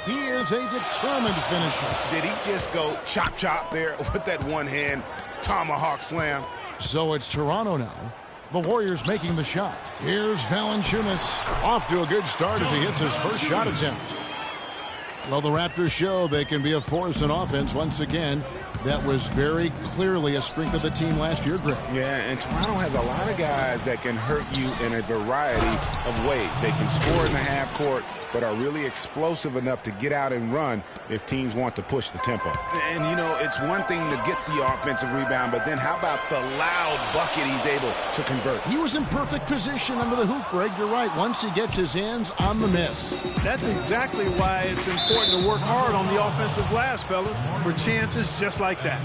He is a determined finisher. Did he just go chop chop there with that one hand tomahawk slam? So it's Toronto now. The Warriors making the shot. Here's Valanciunas. Off to a good start as he hits his first shot attempt. Well, the Raptors show they can be a force in offense once again. That was very clearly a strength of the team last year, Greg. Yeah, and Toronto has a lot of guys that can hurt you in a variety of ways. They can score in the half court, but are really explosive enough to get out and run if teams want to push the tempo. And, you know, it's one thing to get the offensive rebound, but then how about the loud bucket he's able to convert? He was in perfect position under the hoop, Greg. You're right. Once he gets his hands on the miss. That's exactly why it's important to work hard on the offensive glass, fellas, for chances just like that.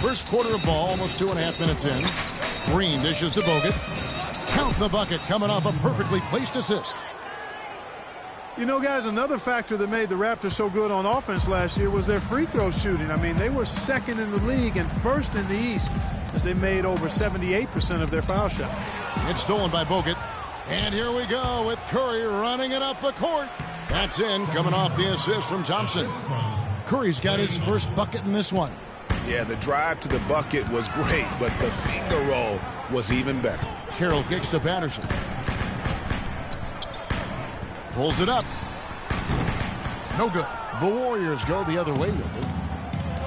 First quarter of ball, almost 2.5 minutes in. Green dishes to Bogut. Count the bucket coming off a perfectly placed assist. You know, guys, another factor that made the Raptors so good on offense last year was their free throw shooting. I mean, they were second in the league and first in the East as they made over 78% of their foul shots. It's stolen by Bogut. And here we go with Curry running it up the court. That's in, coming off the assist from Thompson. Curry's got his first bucket in this one. Yeah, the drive to the bucket was great, but the finger roll was even better. Carroll kicks to Patterson. Pulls it up. No good. The Warriors go the other way with it.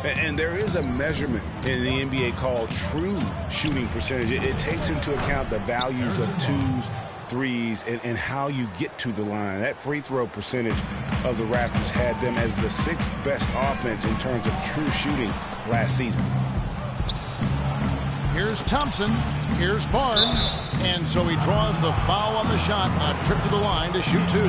And there is a measurement in the NBA called true shooting percentage. It takes into account the values of twos, threes, and how you get to the line. That free throw percentage of the Raptors had them as the 6th best offense in terms of true shooting last season. Here's Thompson. Here's Barnes. And so he draws the foul on the shot. A trip to the line to shoot two.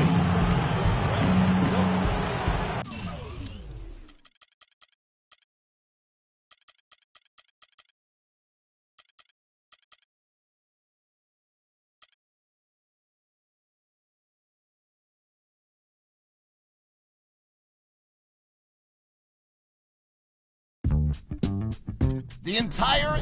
The entire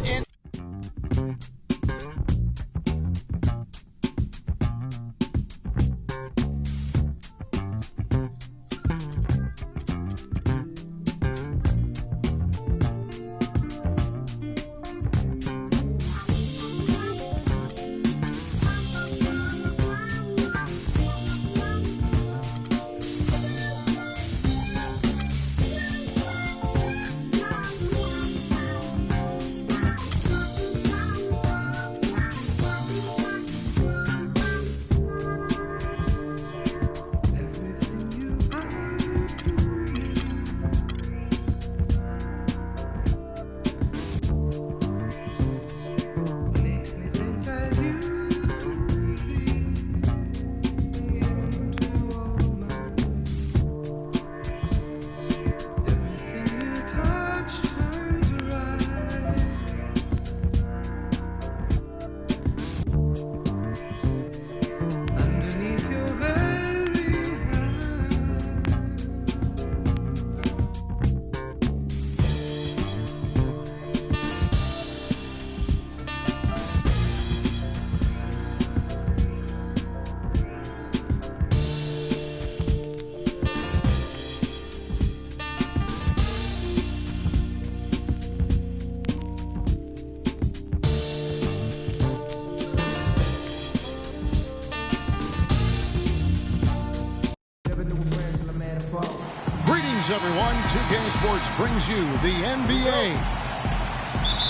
everyone. 2K Sports brings you the NBA.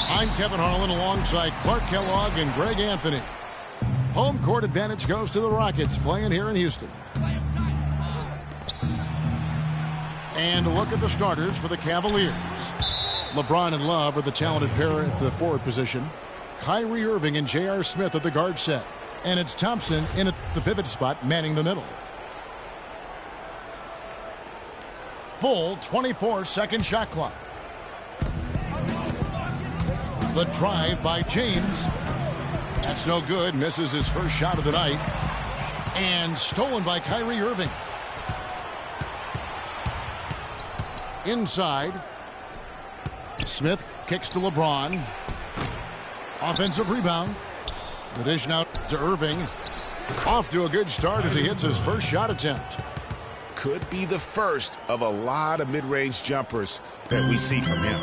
I'm Kevin Harlan alongside Clark Kellogg and Greg Anthony. Home court advantage goes to the Rockets playing here in Houston. And look at the starters for the Cavaliers. LeBron and Love are the talented pair at the forward position. Kyrie Irving and J.R. Smith at the guard set. And it's Thompson in at the pivot spot manning the middle. Full 24-second shot clock. The drive by James. That's no good. Misses his first shot of the night. And stolen by Kyrie Irving. Inside. Smith kicks to LeBron. Offensive rebound. The dish now to Irving. Off to a good start as he hits his first shot attempt. Could be the first of a lot of mid-range jumpers that we see from him.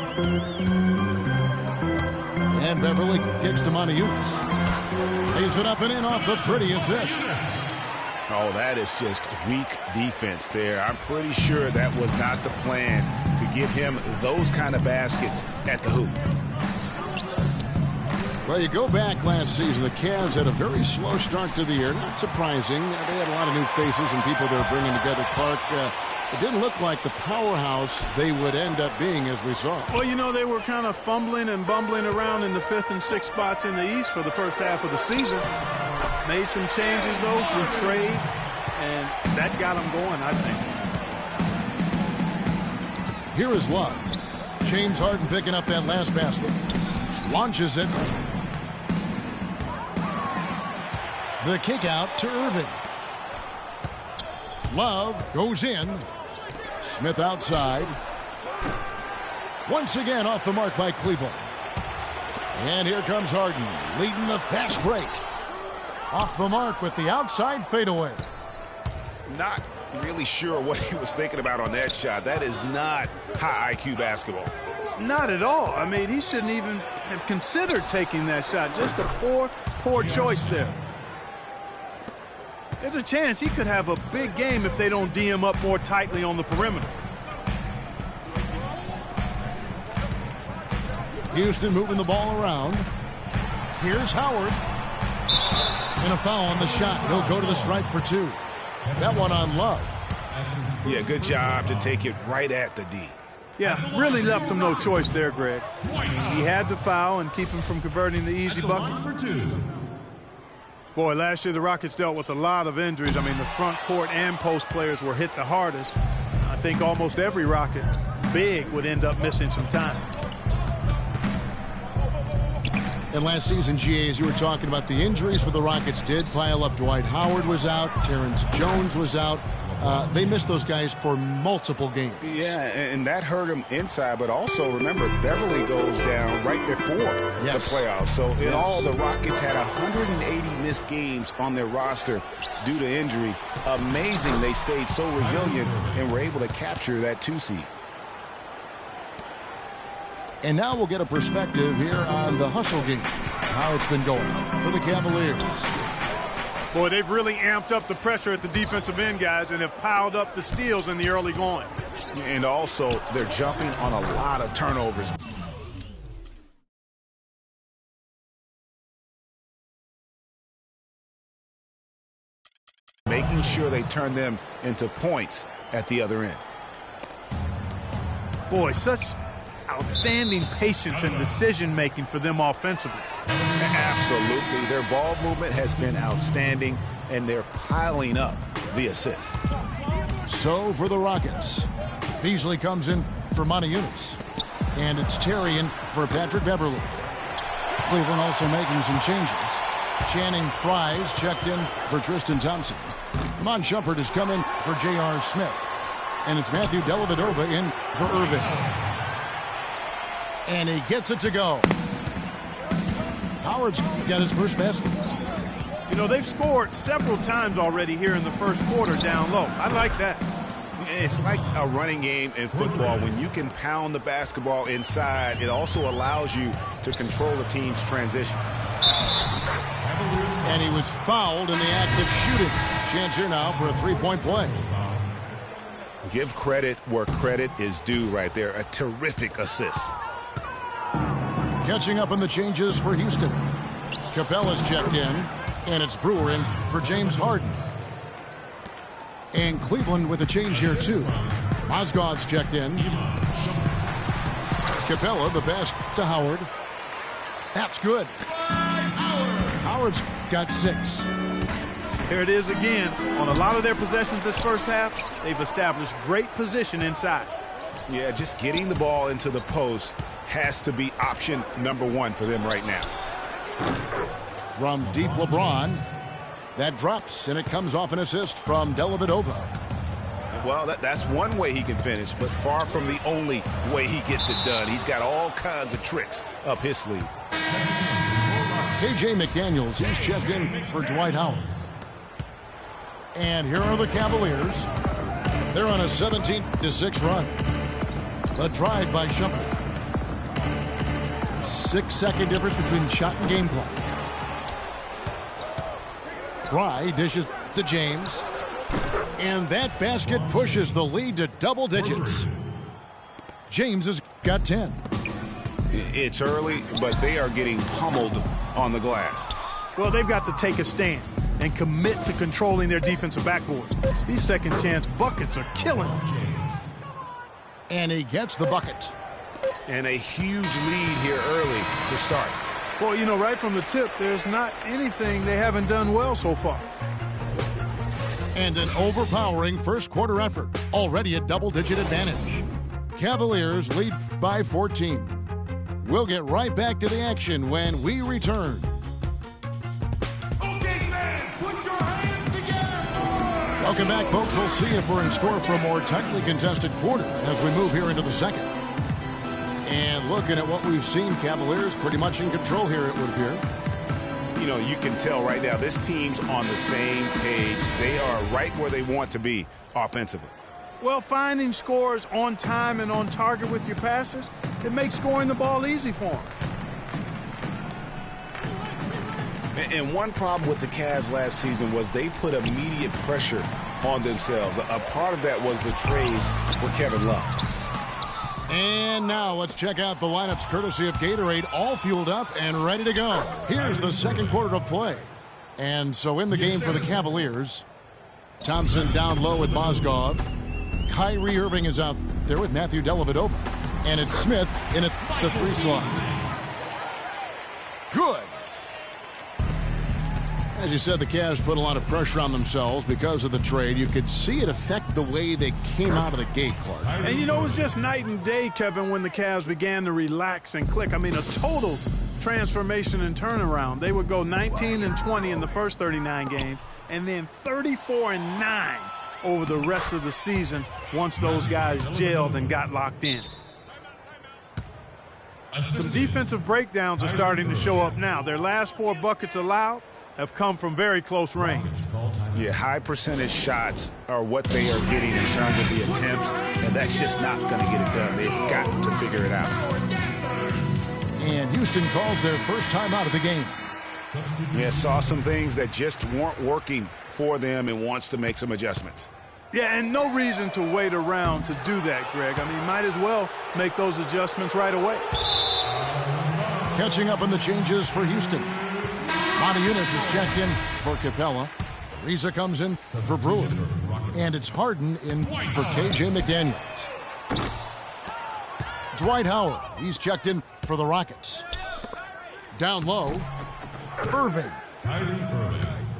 And Beverly kicks to Moniunas. Lays it up and in off the pretty assist. Oh, that is just weak defense there. I'm pretty sure that was not the plan to give him those kind of baskets at the hoop. Well, you go back last season, the Cavs had a very slow start to the year. Not surprising. They had a lot of new faces and people they were bringing together. Clark, it didn't look like the powerhouse they would end up being as we saw. Well, you know, they were kind of fumbling and bumbling around in the 5th and 6th spots in the East for the first half of the season. Made some changes, though, through trade, and that got them going, I think. Here is Love. James Harden picking up that last basket. Launches it. The kick out to Irving. Love goes in. Smith outside. Once again off the mark by Cleveland. And here comes Harden leading the fast break. Off the mark with the outside fadeaway. Not really sure what he was thinking about on that shot. That is not high IQ basketball. Not at all. I mean, he shouldn't even have considered taking that shot. Just a poor choice there. There's a chance he could have a big game if they don't D him up more tightly on the perimeter. Houston moving the ball around. Here's Howard. And a foul on the shot. He'll go to the stripe for 2. That one on Love. Yeah, good job to take it right at the D. Yeah, really left him no choice there, Greg. He had to foul and keep him from converting the easy bucket. Boy, last year the Rockets dealt with a lot of injuries. I mean, the front court and post players were hit the hardest. I think almost every Rocket big would end up missing some time. And last season, GA, as you were talking about, the injuries for the Rockets did pile up. Dwight Howard was out. Terrence Jones was out. They missed those guys for multiple games. Yeah, and that hurt them inside. But also, remember, Beverly goes down right before the playoffs. So, in all, the Rockets had 180 missed games on their roster due to injury. Amazing they stayed so resilient and were able to capture that 2 seed. And now we'll get a perspective here on the hustle game, how it's been going for the Cavaliers. Boy, they've really amped up the pressure at the defensive end, guys, and have piled up the steals in the early going. And also, they're jumping on a lot of turnovers. Making sure they turn them into points at the other end. Boy, such outstanding patience and decision-making for them offensively. Absolutely. Their ball movement has been outstanding, and they're piling up the assists. So for the Rockets, Beasley comes in for Moniunas. And it's Terry in for Patrick Beverly. Cleveland also making some changes. Channing Fries checked in for Tristan Thompson. Iman Shumpert has come in for J.R. Smith. And it's Matthew Dellavedova in for Irving. And he gets it to go. Howard's got his first basket. You know, they've scored several times already here in the first quarter down low. I like that. It's like a running game in football. When you can pound the basketball inside, it also allows you to control the team's transition. And he was fouled in the act of shooting. Chance here now for a three-point play. Give credit where credit is due right there. A terrific assist. Catching up on the changes for Houston. Capella's checked in, and it's Brewer in for James Harden. And Cleveland with a change here, too. Mozgov's checked in. Capella, the pass to Howard. That's good. Howard's got 6. Here it is again. On a lot of their possessions this first half, they've established great position inside. Yeah, just getting the ball into the post has to be option number 1 for them right now. From deep LeBron, that drops, and it comes off an assist from Dellavedova. Well, that's one way he can finish, but far from the only way he gets it done. He's got all kinds of tricks up his sleeve. K.J. McDaniels, he's checked in for Dwight Howard. And here are the Cavaliers. They're on a 17-6 run. The drive by Shumpert. 6-second difference between the shot and game clock. Fry dishes to James. And that basket pushes the lead to double digits. James has got 10. It's early, but they are getting pummeled on the glass. Well, they've got to take a stand and commit to controlling their defensive backboard. These second chance buckets are killing James. And he gets the bucket. And a huge lead here early to start. Well, you know, right from the tip, there's not anything they haven't done well so far. And an overpowering first quarter effort. Already a double-digit advantage. Cavaliers lead by 14. We'll get right back to the action when we return. Okay, man, put your hands together. Welcome back, folks. We'll see if we're in store for a more tightly contested quarter as we move here into the second. And looking at what we've seen, Cavaliers pretty much in control here, it would appear. You know, you can tell right now this team's on the same page. They are right where they want to be offensively. Well, finding scores on time and on target with your passes, it makes scoring the ball easy for them. And one problem with the Cavs last season was they put immediate pressure on themselves. A part of that was the trade for Kevin Love. And now let's check out the lineups courtesy of Gatorade, all fueled up and ready to go. Here's the second quarter of play. And so in the game for the Cavaliers, Thompson down low with Mozgov. Kyrie Irving is out there with Matthew Dellavedova. And it's Smith in at the 3 slot. Good. As you said, the Cavs put a lot of pressure on themselves because of the trade. You could see it affect the way they came out of the gate, Clark. And you know, it was just night and day, Kevin, when the Cavs began to relax and click. I mean, a total transformation and turnaround. They would go 19-20 in the first 39 games and then 34-9 over the rest of the season once those guys gelled and got locked in. Some defensive breakdowns are starting to show up now. Their last 4 buckets allowed have come from very close range. Yeah, high percentage shots are what they are getting in terms of the attempts, and that's just not going to get it done. They've got to figure it out. And Houston calls their first time out of the game. Yeah, saw some things that just weren't working for them and wants to make some adjustments. Yeah, and no reason to wait around to do that, Greg. I mean, might as well make those adjustments right away. Catching up on the changes for Houston. Monty Eunice is checked in for Capella. Reza comes in for Brewer. And it's Harden in for K.J. McDaniels. Dwight Howard, he's checked in for the Rockets. Down low, Irving.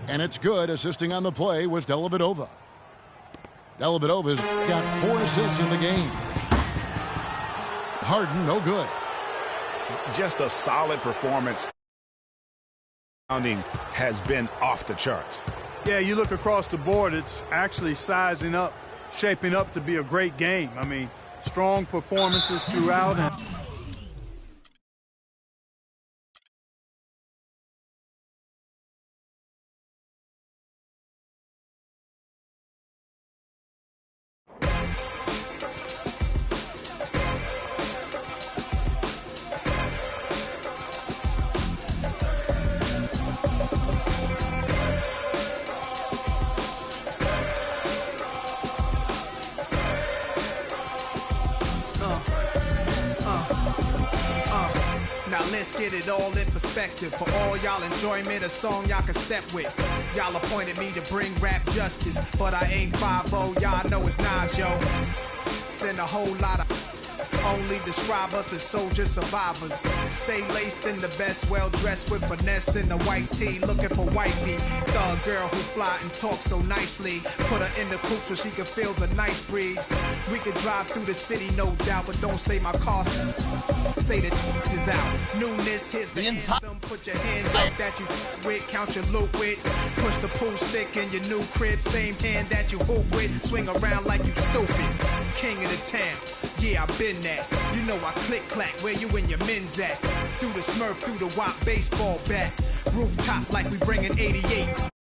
And it's good. Assisting on the play was Dellavedova. Dellavedova's got 4 assists in the game. Harden, no good. Just a solid performance. Has been off the charts. Yeah, you look across the board, it's actually sizing up, shaping up to be a great game. I mean, strong performances throughout. And Let's get it all in perspective. For all y'all enjoyment, a song y'all can step with. Y'all appointed me to bring rap justice, but I ain't 5-0, y'all know it's Nas, yo. Then a whole lot of only describe us as soldier survivors. Stay laced in the best, well dressed with finesse in the white tee, looking for wifey. Thug girl who fly and talk so nicely. Put her in the coupe so she can feel the nice breeze. We could drive through the city, no doubt, but don't say my car. Say the is out. Newness, here's the anthem. Put your hands up that you with, count your loot with. Push the pool stick in your new crib, same hand that you hoop with. Swing around like you stupid. King of the town. Yeah, I been that. You know I click clack, where you and your men's at? Through the Smurf, through the WAP baseball bat. Rooftop like we bringing 88.